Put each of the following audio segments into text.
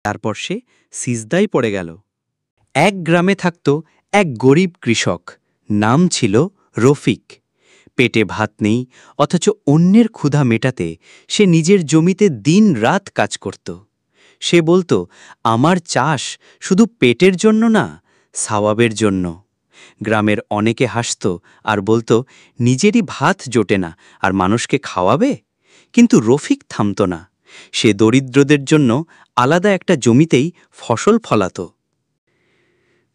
তারপর সে সিজদায় পড়ে গেল। এক গ্রামে থাকত এক গরিব কৃষক, নাম ছিল রফিক। পেটে ভাত নেই, অথচ অন্যের ক্ষুধা মেটাতে সে নিজের জমিতে দিন রাত কাজ করত। সে বলতো, আমার চাষ শুধু পেটের জন্য না, সওয়াবের জন্য। গ্রামের অনেকে হাসত আর বলতো, নিজেরই ভাত জোটে না আর মানুষকে খাওয়াবে। কিন্তু রফিক থামত না। সে দরিদ্রদের জন্য আলাদা একটা জমিতেই ফসল ফলাত।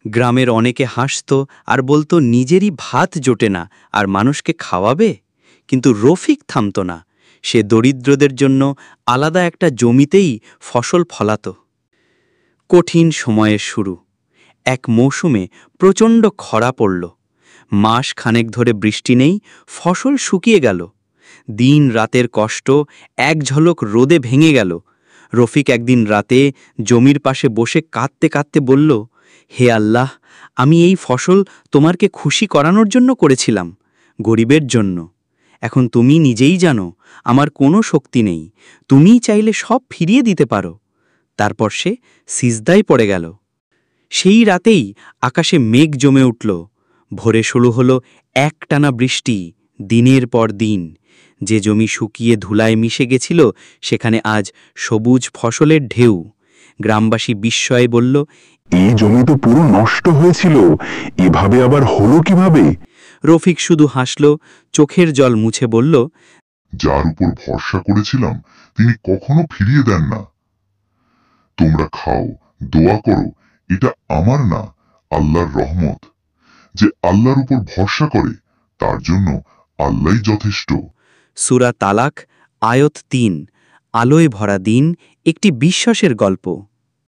গ্রামের অনেকে হাসত আর বলতো, নিজেরই ভাত জোটে না আর মানুষকে খাওয়াবে। কিন্তু রফিক থামত না। সে দরিদ্রদের জন্য আলাদা একটা জমিতেই ফসল ফলাত। কঠিন সময়ের শুরু। এক মৌসুমে প্রচণ্ড খরা পড়ল। মাস খানেক ধরে বৃষ্টি নেই, ফসল শুকিয়ে গেল। দিন রাতের কষ্ট এক ঝলক রোদে ভেঙে গেল। রফিক একদিন রাতে জমির পাশে বসে কাঁদতে কাঁদতে বলল, হে আল্লাহ, আমি এই ফসল তোমারকে খুশি করানোর জন্য করেছিলাম, গরিবের জন্য। এখন তুমি নিজেই জানো আমার কোনো শক্তি নেই, তুমিই চাইলে সব ফিরিয়ে দিতে পারো। তারপর সে সিজদায় পড়ে গেল। সেই রাতেই আকাশে মেঘ জমে উঠল। ভোরে শুরু হলো একটানা বৃষ্টি, দিনের পর দিন। যে জমি শুকিয়ে ধুলায় মিশে গেছিল, সেখানে আজ সবুজ ফসলের ঢেউ। গ্রামবাসী বিস্ময়ে বলল, এই জমি তো পুরো নষ্ট হয়েছিল, এভাবে আবার হলো কিভাবে? রফিক শুধু হাসল, চোখের জল মুছে বলল, যার উপর ভরসা করেছিলাম তিনি কখনো ফিরিয়ে দেন না। তোমরা খাও, দোয়া করো, এটা আমার না, আল্লাহর রহমত। যে আল্লাহর উপর ভরসা করে তার জন্য আল্লাহই যথেষ্ট। সূরা তালাক, আয়াত ৩। আলোয় ভরা দিন, একটি বিশ্বাসের গল্প।